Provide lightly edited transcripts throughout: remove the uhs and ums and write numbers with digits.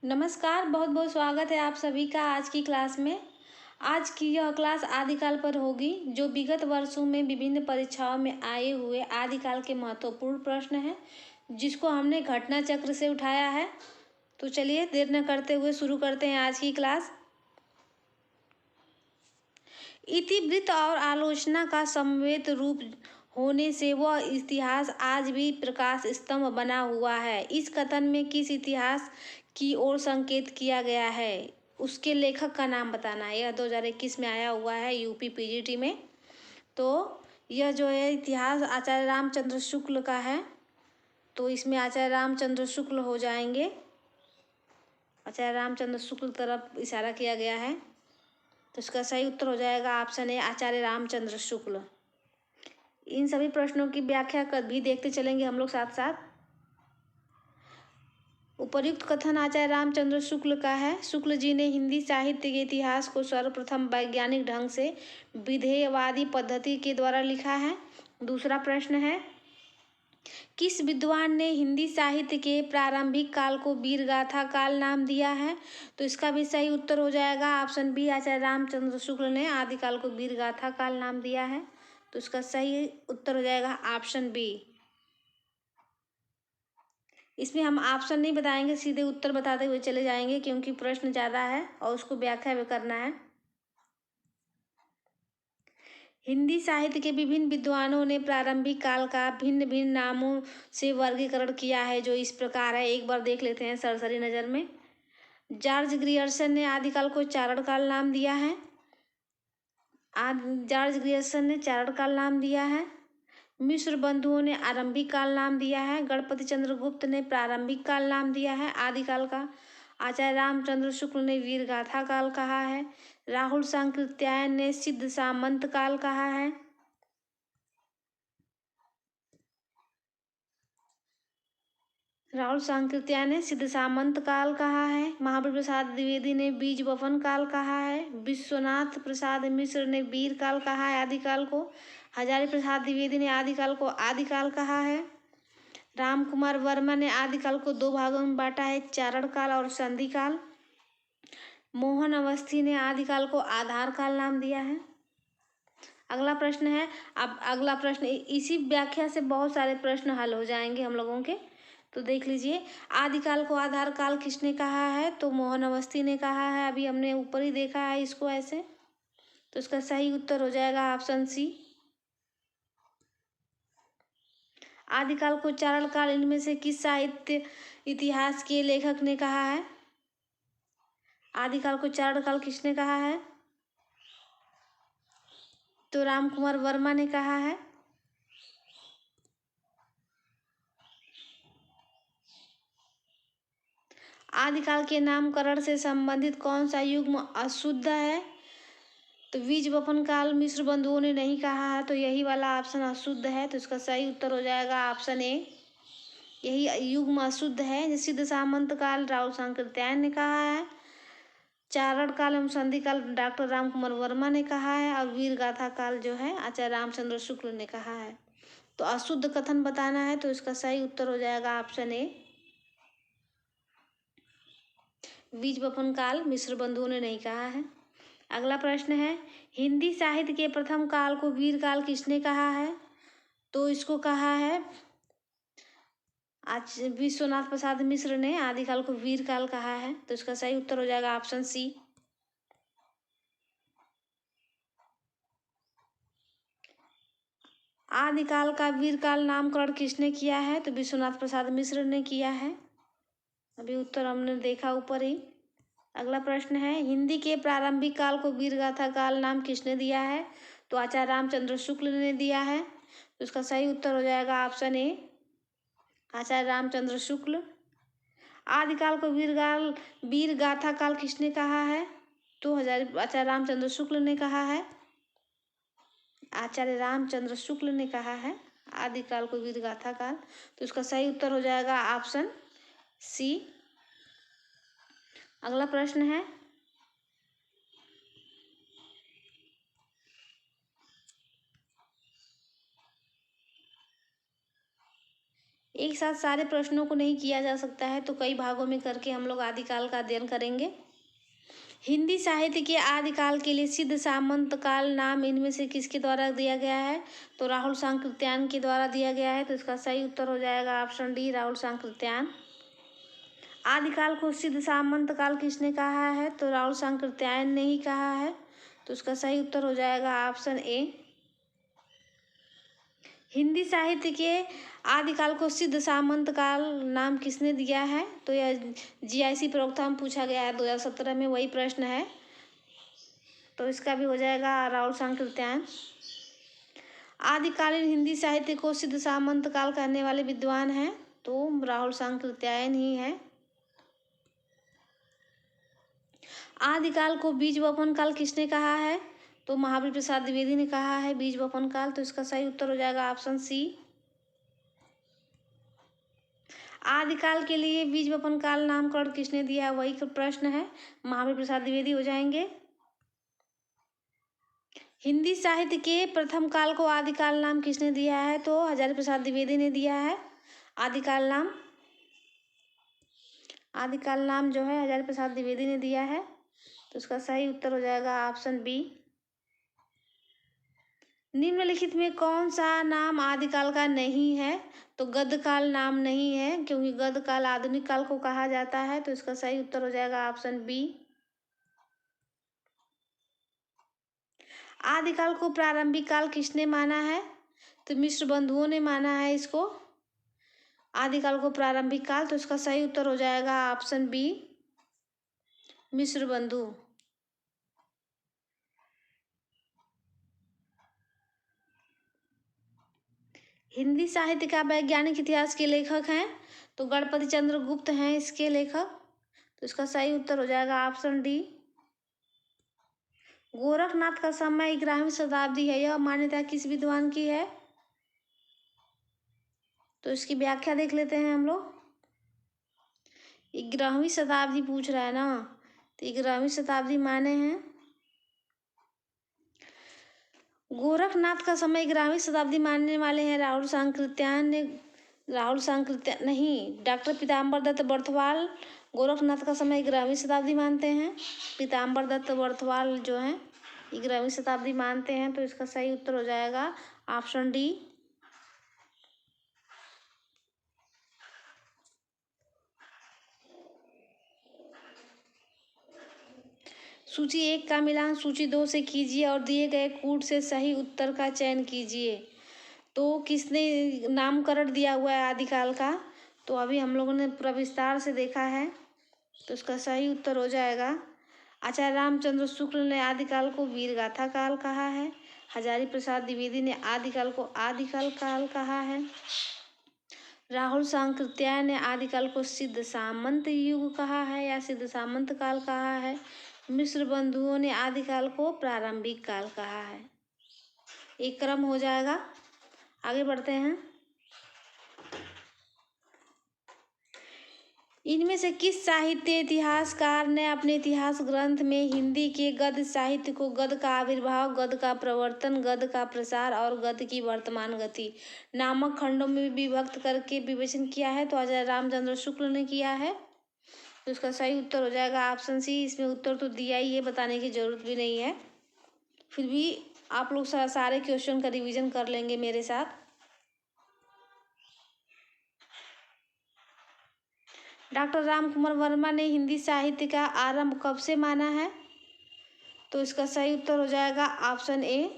नमस्कार, बहुत बहुत स्वागत है आप सभी का आज की क्लास में। आज की यह क्लास आदिकाल पर होगी, जो विगत वर्षों में विभिन्न परीक्षाओं में आए हुए आदिकाल के महत्वपूर्ण प्रश्न हैं, जिसको हमने घटना चक्र से उठाया है। तो चलिए देर न करते हुए शुरू करते हैं आज की क्लास। इतिवृत्त और आलोचना का समवेत रूप होने से वह इतिहास आज भी प्रकाश स्तंभ बना हुआ है। इस कथन में किस इतिहास की ओर संकेत किया गया है, उसके लेखक का नाम बताना है। यह 2021 में आया हुआ है यूपी पीजीटी में। तो यह जो है इतिहास आचार्य रामचंद्र शुक्ल का है, तो इसमें आचार्य रामचंद्र शुक्ल हो जाएंगे। आचार्य रामचंद्र शुक्ल तरफ इशारा किया गया है, तो इसका सही उत्तर हो जाएगा ऑप्शन ए, आचार्य रामचंद्र शुक्ल। इन सभी प्रश्नों की व्याख्या भी देखते चलेंगे हम लोग साथ साथ। उपर्युक्त कथन आचार्य रामचंद्र शुक्ल का है। शुक्ल जी ने हिंदी साहित्य के इतिहास को सर्वप्रथम वैज्ञानिक ढंग से विधेयवादी पद्धति के द्वारा लिखा है। दूसरा प्रश्न है, किस विद्वान ने हिंदी साहित्य के प्रारंभिक काल को वीरगाथा काल नाम दिया है? तो इसका भी सही उत्तर हो जाएगा ऑप्शन बी, आचार्य रामचंद्र शुक्ल ने आदिकाल को वीरगाथा काल नाम दिया है। तो इसका सही उत्तर हो जाएगा ऑप्शन बी। इसमें हम ऑप्शन नहीं बताएंगे, सीधे उत्तर बताते हुए चले जाएंगे, क्योंकि प्रश्न ज़्यादा है और उसको व्याख्या भी करना है। हिंदी साहित्य के विभिन्न विद्वानों ने प्रारंभिक काल का भिन्न भिन्न नामों से वर्गीकरण किया है, जो इस प्रकार है। एक बार देख लेते हैं सरसरी नज़र में। जॉर्ज ग्रियर्सन ने आदिकाल को चारण काल नाम दिया है। जॉर्ज ग्रियर्सन ने चारण काल नाम दिया है। मिश्र बंधुओं ने आरंभिक काल नाम दिया है। गणपति चंद्र गुप्त ने प्रारंभिक काल नाम दिया है आदिकाल का। आचार्य रामचंद्र शुक्ल ने वीरगाथा काल कहा है। राहुल सांकृत्यायन ने सिद्ध सामंत काल कहा है। राहुल सांकृत्यायन ने सिद्ध सामंत काल कहा है। महावीर प्रसाद द्विवेदी ने बीज वपन काल कहा है। विश्वनाथ प्रसाद मिश्र ने वीर काल कहा है आदिकाल को। हजारी प्रसाद द्विवेदी ने आदिकाल को आदिकाल कहा है। राम कुमार वर्मा ने आदिकाल को दो भागों में बांटा है, चारण काल और संधि काल। मोहन अवस्थी ने आदिकाल को आधार काल नाम दिया है। अगला प्रश्न है, अब अगला प्रश्न इसी व्याख्या से बहुत सारे प्रश्न हल हो जाएंगे हम लोगों के। तो देख लीजिए, आदिकाल को आधार काल किसने कहा है? तो मोहन अवस्थी ने कहा है। अभी हमने ऊपर ही देखा है इसको ऐसे। तो इसका सही उत्तर हो जाएगा ऑप्शन सी। आदिकाल को चारण काल इनमें से किस साहित्य इतिहास के लेखक ने कहा है? आदिकाल को चारण काल किसने कहा है? तो राम कुमार वर्मा ने कहा है। आदिकाल के नामकरण से संबंधित कौन सा युग्म अशुद्ध है? तो बीज वपन काल मिश्र बंधुओं ने नहीं कहा है, तो यही वाला ऑप्शन अशुद्ध है। तो इसका सही उत्तर हो जाएगा ऑप्शन ए, यही युग्म अशुद्ध है। सिद्ध सामंत काल राहुल सांकृत्यायन ने कहा है। चारण काल एवं संधि काल डॉक्टर राम कुमार वर्मा ने कहा है। और वीरगाथा काल जो है आचार्य रामचंद्र शुक्ल ने कहा है। तो अशुद्ध कथन बताना है, तो इसका सही उत्तर हो जाएगा ऑप्शन ए, बीज वपन काल मिश्र बंधुओं ने नहीं कहा है। अगला प्रश्न है, हिंदी साहित्य के प्रथम काल को वीर काल किसने कहा है? तो इसको कहा है आज विश्वनाथ प्रसाद मिश्र ने आदिकाल को वीर काल कहा है। तो इसका सही उत्तर हो जाएगा ऑप्शन सी। आदिकाल का वीर काल नामकरण किसने किया है? तो विश्वनाथ प्रसाद मिश्र ने किया है। अभी उत्तर हमने देखा ऊपर ही। अगला प्रश्न है, हिंदी के प्रारंभिक काल को वीरगाथा काल नाम किसने दिया है? तो आचार्य रामचंद्र शुक्ल ने दिया है। तो इसका सही उत्तर हो जाएगा ऑप्शन ए, आचार्य रामचंद्र शुक्ल। आदिकाल को वीरगाथा काल किसने कहा है? तो आचार्य रामचंद्र शुक्ल ने कहा है। आचार्य रामचंद्र शुक्ल ने कहा है आदिकाल को वीरगाथा काल। तो इसका सही उत्तर हो जाएगा ऑप्शन सी। अगला प्रश्न है, एक साथ सारे प्रश्नों को नहीं किया जा सकता है, तो कई भागों में करके हम लोग आदिकाल का अध्ययन करेंगे। हिंदी साहित्य के आदिकाल के लिए सिद्ध सामंत काल नाम इनमें से किसके द्वारा दिया गया है? तो राहुल सांकृत्यायन के द्वारा दिया गया है। तो इसका सही उत्तर हो जाएगा ऑप्शन डी, राहुल सांकृत्यायन। आदिकाल को सिद्ध सामंत काल किसने कहा है? तो राहुल सांकृत्यायन ने ही कहा है। तो इसका सही उत्तर हो जाएगा ऑप्शन ए। हिंदी साहित्य के आदिकाल को सिद्ध सामंत काल नाम किसने दिया है? तो यह जीआईसी प्रवक्ता में पूछा गया है 2017 में, वही प्रश्न है। तो इसका भी हो जाएगा राहुल सांकृत्यायन। आदिकालीन हिंदी साहित्य को सिद्ध सामंत काल कहने वाले विद्वान हैं, तो राहुल सांकृत्यायन ही है। आदिकाल को बीज वपन काल किसने कहा है? तो महावीर प्रसाद द्विवेदी ने कहा है बीज वपन काल। तो इसका सही उत्तर हो जाएगा ऑप्शन सी। आदिकाल के लिए बीज वपन काल नामकरण किसने दिया है? वही प्रश्न है, महावीर प्रसाद द्विवेदी हो जाएंगे। हिंदी साहित्य के प्रथम काल को आदिकाल नाम किसने दिया है? तो हजारी प्रसाद द्विवेदी ने दिया है आदिकाल नाम। आदिकाल नाम जो है हजारी प्रसाद द्विवेदी ने दिया है। तो इसका सही उत्तर हो जाएगा ऑप्शन बी। निम्नलिखित में कौन सा नाम आदिकाल का नहीं है? तो गद्यकाल नाम नहीं है, क्योंकि गद्यकाल आधुनिक काल को कहा जाता है। तो इसका सही उत्तर हो जाएगा ऑप्शन बी। आदिकाल को प्रारंभिक काल किसने माना है? तो मिश्र बंधुओं ने माना है इसको, आदिकाल को प्रारंभिक काल। तो इसका सही उत्तर हो जाएगा ऑप्शन बी, मिश्र बंधु। हिंदी साहित्य का वैज्ञानिक इतिहास के लेखक हैं, तो गणपति चंद्र गुप्त हैं इसके लेखक। तो इसका सही उत्तर हो जाएगा ऑप्शन डी। गोरखनाथ का समय 11वीं शताब्दी है, यह मान्यता किस विद्वान की है? तो इसकी व्याख्या देख लेते हैं हम लोग। 11वीं शताब्दी पूछ रहा है ना, तो 11वीं शताब्दी माने हैं। गोरखनाथ का समय 11वीं शताब्दी मानने वाले हैं राहुल सांकृत्यायन ने। राहुल सांकृत्यायन नहीं, डॉक्टर पीताम्बर दत्त बर्थवाल गोरखनाथ का समय 11वीं शताब्दी मानते हैं। पीताम्बर दत्त बर्थवाल जो हैं 11वीं शताब्दी मानते हैं। तो इसका सही उत्तर हो जाएगा ऑप्शन डी। सूची 1 का मिलान सूची 2 से कीजिए और दिए गए कूट से सही उत्तर का चयन कीजिए। तो किसने नामकरण दिया हुआ है आदिकाल का? तो अभी हम लोगों ने पूरा विस्तार से देखा है। तो इसका सही उत्तर हो जाएगा आचार्य रामचंद्र शुक्ल ने आदिकाल को वीरगाथा काल कहा है। हजारी प्रसाद द्विवेदी ने आदिकाल को आदिकाल काल कहा है। राहुल सांकृत्यायन ने आदिकाल को सिद्ध सामंत युग कहा है या सिद्ध सामंत काल कहा है। मिश्र बंधुओं ने आदिकाल को प्रारंभिक काल कहा है। एक क्रम हो जाएगा, आगे बढ़ते हैं। इनमें से किस साहित्य इतिहासकार ने अपने इतिहास ग्रंथ में हिंदी के गद्य साहित्य को गद्य का आविर्भाव, गद्य का प्रवर्तन, गद्य का प्रसार और गद्य की वर्तमान गति नामक खंडों में विभक्त करके विवेचन किया है? तो आचार्य रामचंद्र शुक्ल ने किया है। तो इसका सही उत्तर हो जाएगा ऑप्शन सी। इसमें उत्तर तो दिया ही है, बताने की जरूरत भी नहीं है, फिर भी आप लोग सारे क्वेश्चन का रिवीजन कर लेंगे मेरे साथ। डॉक्टर राम कुमार वर्मा ने हिंदी साहित्य का आरंभ कब से माना है? तो इसका सही उत्तर हो जाएगा ऑप्शन ए,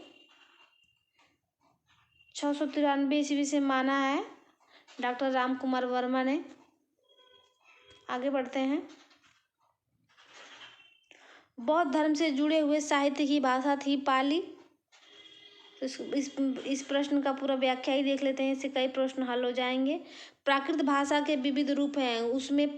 693 ईस्वी से माना है डॉक्टर राम कुमार वर्मा ने। आगे बढ़ते हैं। बौद्ध धर्म से जुड़े हुए साहित्य की भाषा थी पाली। तो इस प्रश्न का पूरा व्याख्या ही देख लेते हैं, इससे कई प्रश्न हल हो जाएंगे। प्राकृत भाषा के विविध रूप हैं, उसमें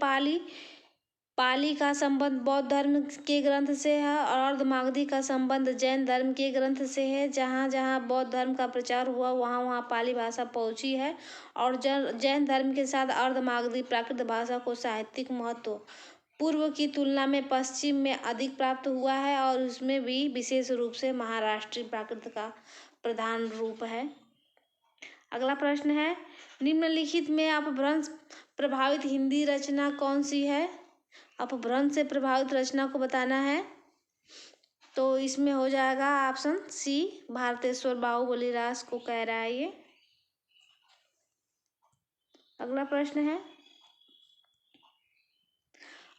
पाली का संबंध बौद्ध धर्म के ग्रंथ से है और अर्धमागधी का संबंध जैन धर्म के ग्रंथ से है। जहाँ जहाँ बौद्ध धर्म का प्रचार हुआ वहाँ वहाँ पाली भाषा पहुँची है और जैन धर्म के साथ अर्धमागधी प्राकृत भाषा को साहित्यिक महत्व पूर्व की तुलना में पश्चिम में अधिक प्राप्त हुआ है और उसमें भी विशेष रूप से महाराष्ट्रीय प्राकृत का प्रधान रूप है। अगला प्रश्न है, निम्नलिखित में अपभ्रंश प्रभावित हिंदी रचना कौन सी है? अपभ्रंश से प्रभावित रचना को बताना है। तो इसमें हो जाएगा ऑप्शन सी, भारतेश्वर बाहुबली रास को कह रहा है ये। अगला प्रश्न है,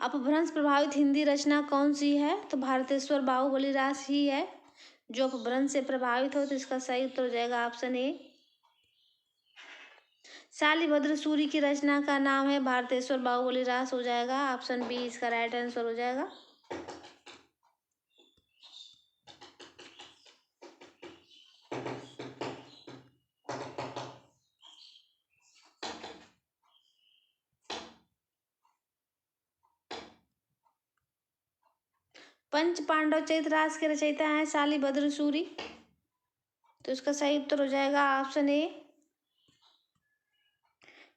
अपभ्रंश प्रभावित हिंदी रचना कौन सी है? तो भारतेश्वर बाहुबली रास ही है जो अपभ्रंश से प्रभावित हो। तो इसका सही उत्तर हो जाएगा ऑप्शन ए। शालिभद्र सूरी की रचना का नाम है भारतेश्वर बाहुबली रास, हो जाएगा ऑप्शन बी इसका राइट आंसर हो जाएगा। पंच पांडव चरितरास के रचयिता हैं शालिभद्र सूरी। तो इसका सही उत्तर हो जाएगा ऑप्शन ए।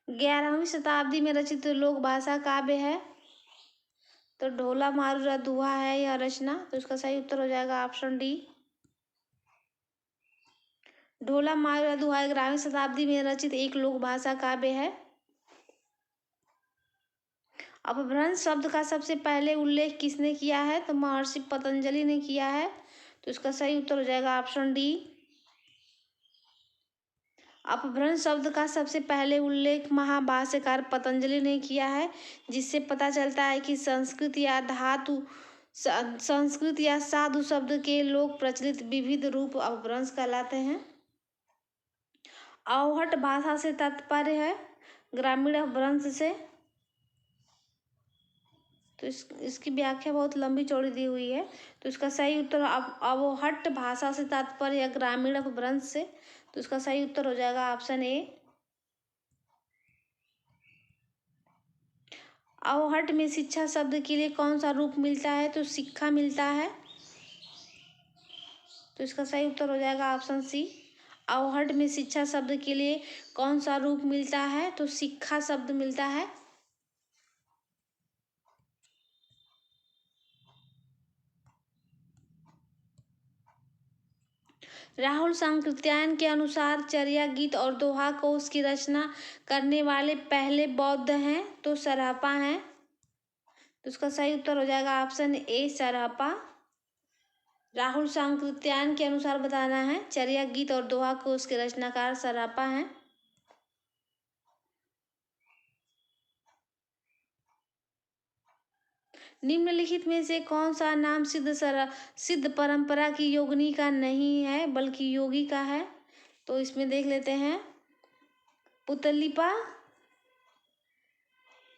11वीं शताब्दी में रचित लोक भाषा काव्य है। तो ढोला मारूरा दुहा है यह रचना। तो इसका सही उत्तर हो जाएगा ऑप्शन डी। ढोला मारूरा दुहा 11वीं शताब्दी में रचित एक लोक भाषा काव्य है। अपभ्रंश शब्द का सबसे पहले उल्लेख किसने किया है? तो महर्षि पतंजलि ने किया है। तो इसका सही उत्तर हो जाएगा ऑप्शन डी। अपभ्रंश शब्द का सबसे पहले उल्लेख महाभाष्यकार पतंजलि ने किया है, जिससे पता चलता है कि संस्कृत या साधु शब्द के लोक प्रचलित विविध रूप अपभ्रंश कहलाते हैं। अवहट भाषा से तात्पर्य है ग्रामीण अपभ्रंश से। तो इसकी व्याख्या बहुत लंबी चौड़ी दी हुई है। तो इसका सही उत्तर अवहट भाषा से तात्पर्य है ग्रामीण अपभ्रंश से। तो इसका सही उत्तर हो जाएगा ऑप्शन ए। अवहट में शिक्षा शब्द के लिए कौन सा रूप मिलता है? तो शिक्षा मिलता है। तो इसका सही उत्तर हो जाएगा ऑप्शन सी। अवहट में शिक्षा शब्द के लिए कौन सा रूप मिलता है? तो शिक्षा शब्द मिलता है। राहुल सांकृत्यायन के अनुसार चर्या गीत और दोहा को उसकी रचना करने वाले पहले बौद्ध हैं। तो सरहपा हैं। तो उसका सही उत्तर हो जाएगा ऑप्शन ए सरहपा। राहुल सांकृत्यायन के अनुसार बताना है चर्या गीत और दोहा को उसके रचनाकार सरहपा हैं। निम्नलिखित में से कौन सा नाम सिद्ध परंपरा की योगिनी का नहीं है बल्कि योगी का है? तो इसमें देख लेते हैं।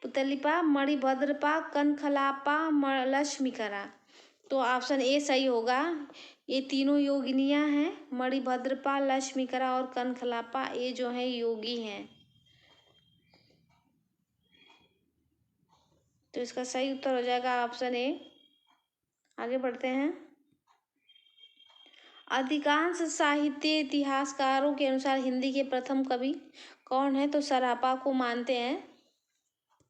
पुतलिपा, मणिभद्रपा, कनखलापा, लक्ष्मीकरा। तो ऑप्शन ए सही होगा। ये तीनों योगिनियां हैं, मणिभद्रपा, लक्ष्मीकरा और कनखलापा, ये जो है योगी हैं। तो इसका सही उत्तर हो जाएगा ऑप्शन ए। आगे बढ़ते हैं। अधिकांश साहित्य इतिहासकारों के अनुसार हिंदी के प्रथम कवि कौन है? तो सरहपा को मानते हैं।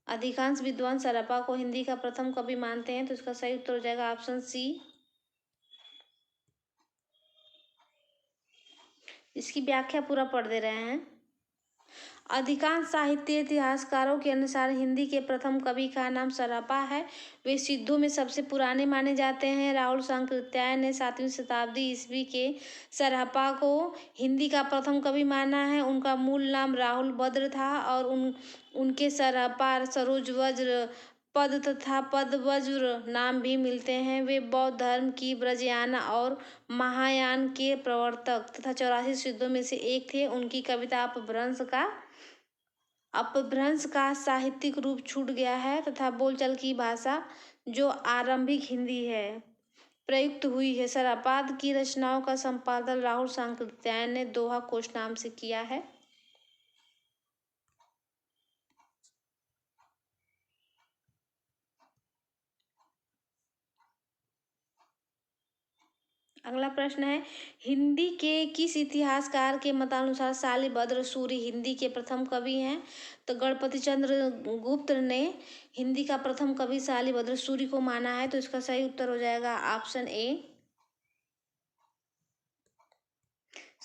अधिकांश विद्वान सरहपा को हिंदी का प्रथम कवि मानते हैं। तो इसका सही उत्तर हो जाएगा ऑप्शन सी। इसकी व्याख्या पूरा पढ़ दे रहे हैं। अधिकांश साहित्य इतिहासकारों के अनुसार हिंदी के प्रथम कवि का नाम सरहपा है। वे सिद्धों में सबसे पुराने माने जाते हैं। राहुल सांकृत्यायन ने 7वीं शताब्दी ईस्वी के सरहपा को हिंदी का प्रथम कवि माना है। उनका मूल नाम राहुल भद्र था और उनके सरहपा, सरोजवज्र, पद तथा पदवज्र नाम भी मिलते हैं। वे बौद्ध धर्म की ब्रजयान और महायान के प्रवर्तक तथा 84 सिद्धों में से एक थे। उनकी कविता अपभ्रंश का साहित्यिक रूप छूट गया है तथा बोलचाल की भाषा जो आरंभिक हिंदी है प्रयुक्त हुई है। सरहपा की रचनाओं का संपादन राहुल सांकृत्यायन ने दोहा कोश नाम से किया है। अगला प्रश्न है, हिंदी के किस इतिहासकार के मतानुसार शालिभद्र सूरी हिंदी के प्रथम कवि हैं? तो गणपति चंद्र गुप्त ने हिंदी का प्रथम कवि शालिभद्र सूरी को माना है। तो इसका सही उत्तर हो जाएगा ऑप्शन ए।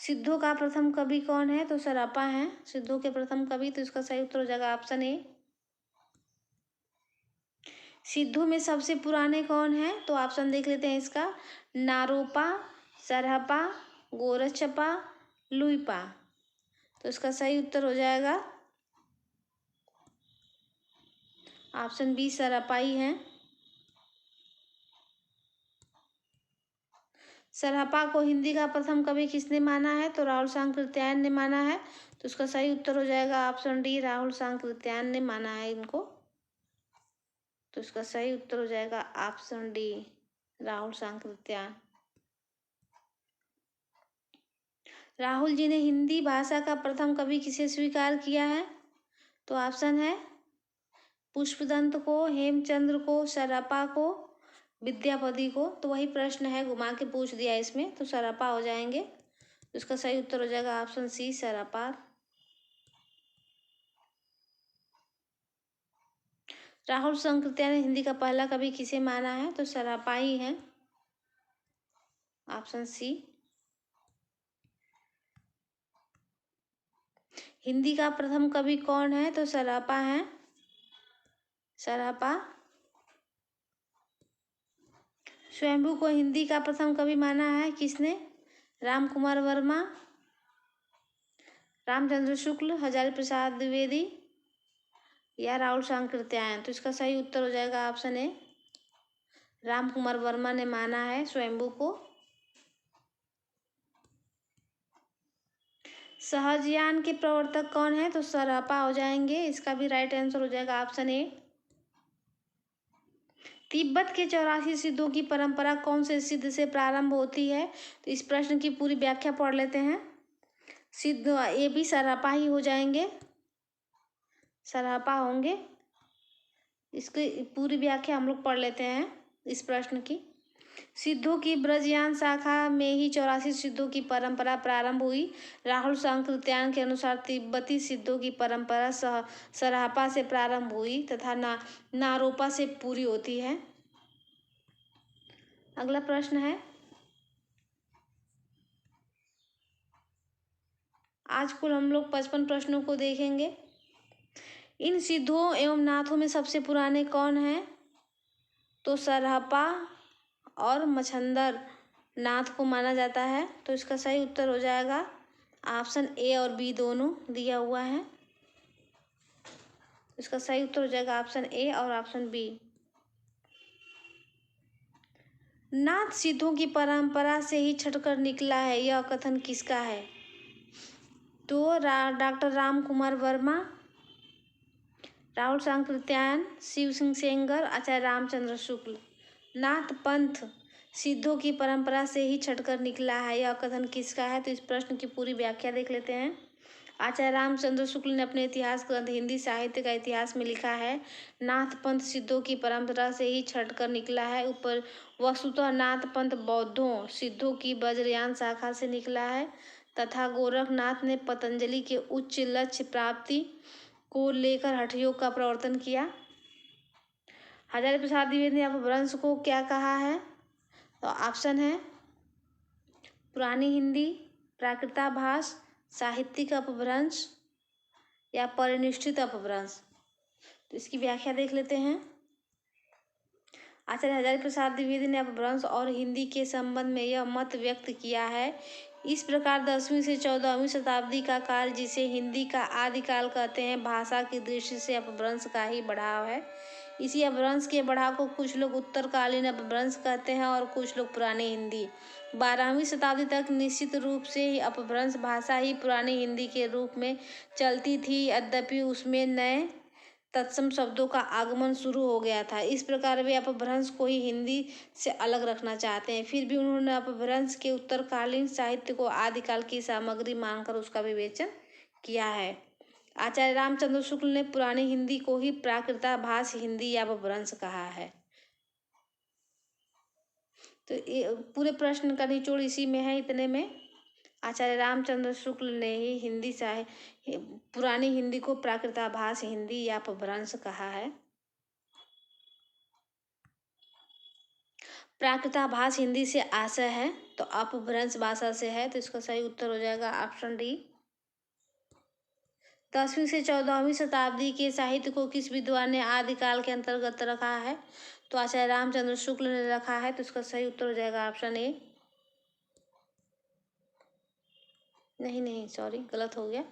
सिद्धों का प्रथम कवि कौन है? तो सरपा है सिद्धों के प्रथम कवि। तो इसका सही उत्तर हो जाएगा ऑप्शन ए। सिद्धों में सबसे पुराने कौन है? तो ऑप्शन देख लेते हैं इसका। नारोपा, सरहपा, गोरछपा, लुइपा। तो इसका सही उत्तर हो जाएगा ऑप्शन बी, सरहपा ही है। सरहपा को हिंदी का प्रथम कवि किसने माना है? तो राहुल सांकृत्यायन ने माना है। तो इसका सही उत्तर हो जाएगा ऑप्शन डी, राहुल सांकृत्यायन ने माना है इनको। तो इसका सही उत्तर हो जाएगा ऑप्शन डी, राहुल सांकृत्यायन। राहुल जी ने हिंदी भाषा का प्रथम कवि किसे स्वीकार किया है? तो ऑप्शन है पुष्पदंत को, हेमचंद्र को, सरपा को, विद्यापति को। तो वही प्रश्न है, घुमा के पूछ दिया इसमें, तो सरपा हो जाएंगे। तो इसका सही उत्तर हो जाएगा ऑप्शन सी, सरपा। राहुल सांकृत्यायन ने हिंदी का पहला कवि किसे माना है? तो सरपा ही है, ऑप्शन सी। हिंदी का प्रथम कवि कौन है? तो सरपा है, सरपा। स्वयंभू को हिंदी का प्रथम कवि माना है किसने? राम कुमार वर्मा, रामचंद्र शुक्ल, हजारी प्रसाद द्विवेदी या राहुल सांकृत्यायन। तो इसका सही उत्तर हो जाएगा ऑप्शन ए, राम कुमार वर्मा ने माना है स्वयंभू को। सहजयान के प्रवर्तक कौन है? तो सरपा हो जाएंगे। इसका भी राइट आंसर हो जाएगा ऑप्शन ए। तिब्बत के 84 सिद्धों की परंपरा कौन से सिद्ध से प्रारंभ होती है? तो इस प्रश्न की पूरी व्याख्या पढ़ लेते हैं। सिद्ध ये भी सरपा ही हो जाएंगे, सरपा होंगे। इसकी पूरी व्याख्या हम लोग पढ़ लेते हैं इस प्रश्न की। सिद्धों की ब्रजयान शाखा में ही 84 सिद्धों की परंपरा प्रारंभ हुई। राहुल सांकृत्यायन के अनुसार तिब्बती सिद्धों की परंपरा सरहपा से प्रारंभ हुई तथा नारोपा से पूरी होती है। अगला प्रश्न है, आज कुल हम लोग 55 प्रश्नों को देखेंगे। इन सिद्धों एवं नाथों में सबसे पुराने कौन हैं? तो सरहपा और मछंदर नाथ को माना जाता है। तो इसका सही उत्तर हो जाएगा ऑप्शन ए और बी दोनों दिया हुआ है। इसका सही उत्तर हो जाएगा ऑप्शन ए और ऑप्शन बी। नाथ सिद्धों की परंपरा से ही छटकर निकला है, यह कथन किसका है? तो डॉक्टर राम कुमार वर्मा, राहुल सांकृत्यायन, शिव सिंह सेंगर, आचार्य रामचंद्र शुक्ल। नाथ पंथ सिद्धों की परंपरा से ही छटकर निकला है, यह कथन किसका है? तो इस प्रश्न की पूरी व्याख्या देख लेते हैं। आचार्य रामचंद्र शुक्ल ने अपने इतिहास ग्रंथ हिंदी साहित्य का इतिहास में लिखा है, नाथ पंथ सिद्धों की परंपरा से ही छटकर निकला है। ऊपर वस्तुतः नाथ पंथ बौद्धों सिद्धों की वज्रयान शाखा से निकला है तथा गोरखनाथ ने पतंजलि के उच्च लक्ष्य प्राप्ति को लेकर हठ योग का प्रवर्तन किया। हजारी प्रसाद द्विवेदी ने अपभ्रंश को क्या कहा है? तो ऑप्शन है पुरानी हिंदी, प्राकृताभास, साहित्यिक अपभ्रंश या परिनिष्ठित अपभ्रंश। तो इसकी व्याख्या देख लेते हैं। आचार्य हजारी प्रसाद द्विवेदी ने अपभ्रंश और हिंदी के संबंध में यह मत व्यक्त किया है, इस प्रकार 10वीं से 14वीं शताब्दी का काल जिसे हिंदी का आदिकाल कहते हैं, भाषा की दृष्टि से अपभ्रंश का ही बढ़ाव है। इसी अपभ्रंश के बढ़ाव को कुछ लोग उत्तरकालीन अपभ्रंश कहते हैं और कुछ लोग पुरानी हिंदी। 12वीं शताब्दी तक निश्चित रूप से ही अपभ्रंश भाषा ही पुरानी हिंदी के रूप में चलती थी, यद्यपि उसमें नए तत्सम शब्दों का आगमन शुरू हो गया था। इस प्रकार वे अपभ्रंश को ही हिंदी से अलग रखना चाहते हैं। फिर भी उन्होंने अपभ्रंश के उत्तरकालीन साहित्य को आदिकाल की सामग्री मानकर उसका विवेचन किया है। आचार्य रामचंद्र शुक्ल ने पुरानी हिंदी को ही प्राकृताभास हिंदी या अपभ्रंश कहा है। तो पूरे प्रश्न का निचोड़ इसी में है, इतने में। आचार्य रामचंद्र शुक्ल ने ही हिंदी पुरानी हिंदी को प्राकृताभास हिंदी या अपभ्रंश कहा है। प्राकृताभास हिंदी से आशय है, तो अपभ्रंश भाषा से है, तो इसका सही उत्तर हो जाएगा ऑप्शन डी। 10वीं से 14वीं शताब्दी के साहित्य को किस विद्वान ने आदिकाल के अंतर्गत रखा है? तो आचार्य रामचंद्र शुक्ल ने रखा है, तो इसका सही उत्तर हो जाएगा ऑप्शन ए। नहीं सॉरी, गलत हो गया,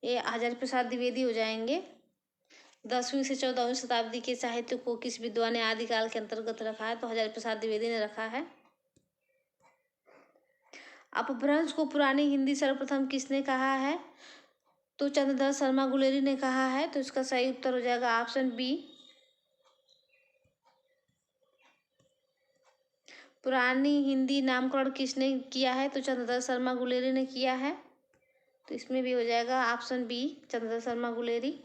ये हजारी प्रसाद द्विवेदी हो जाएंगे। 10वीं से 14वीं शताब्दी के साहित्य को किस विद्वान ने आदिकाल के अंतर्गत रखा है? तो हजारी प्रसाद द्विवेदी ने रखा है। अपभ्रंश को पुरानी हिंदी सर्वप्रथम किसने कहा है? तो चंद्रधर शर्मा गुलेरी ने कहा है, तो इसका सही उत्तर हो जाएगा ऑप्शन बी। पुरानी हिंदी नामकरण किसने किया है? तो चंद्रधर शर्मा गुलेरी ने किया है, तो इसमें भी हो जाएगा ऑप्शन बी, चंद्रधर शर्मा गुलेरी।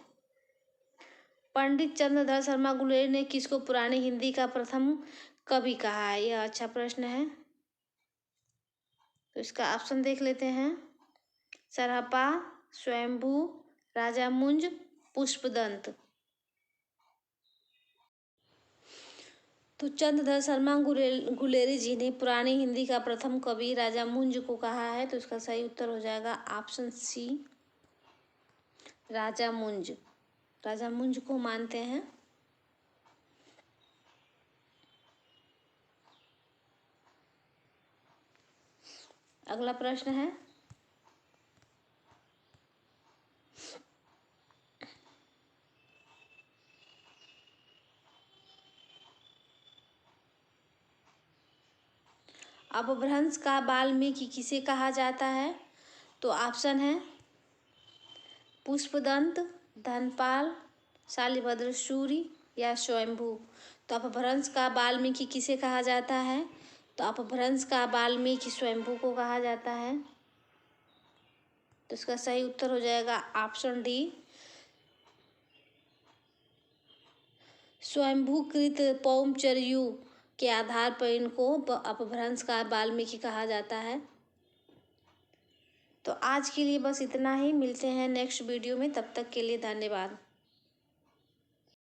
पंडित चंद्रधर शर्मा गुलेरी ने किसको पुरानी हिंदी का प्रथम कवि कहा है? यह अच्छा प्रश्न है, तो इसका ऑप्शन देख लेते हैं। सरहपा, स्वयंभू, राजामुंज, पुष्पदंत। तो चंद्रधर शर्मा गुलेरी जी ने पुरानी हिंदी का प्रथम कवि राजामुंज को कहा है, तो इसका सही उत्तर हो जाएगा ऑप्शन सी, राजामुंज। राजामुंज को मानते हैं। अगला प्रश्न है, अपभ्रंश का वाल्मीकि किसे कहा जाता है? तो ऑप्शन है पुष्पदंत, धनपाल, शालिभद्र सूरि या स्वयंभू। तो अपभ्रंश का वाल्मीकि किसे कहा जाता है? तो अपभ्रंश का वाल्मीकि स्वयंभू को कहा जाता है, तो इसका सही उत्तर हो जाएगा ऑप्शन डी, स्वयंभूकृत पौमचर्यु के आधार पर इनको अपभ्रंश का वाल्मीकि कहा जाता है। तो आज के लिए बस इतना ही, मिलते हैं नेक्स्ट वीडियो में, तब तक के लिए धन्यवाद।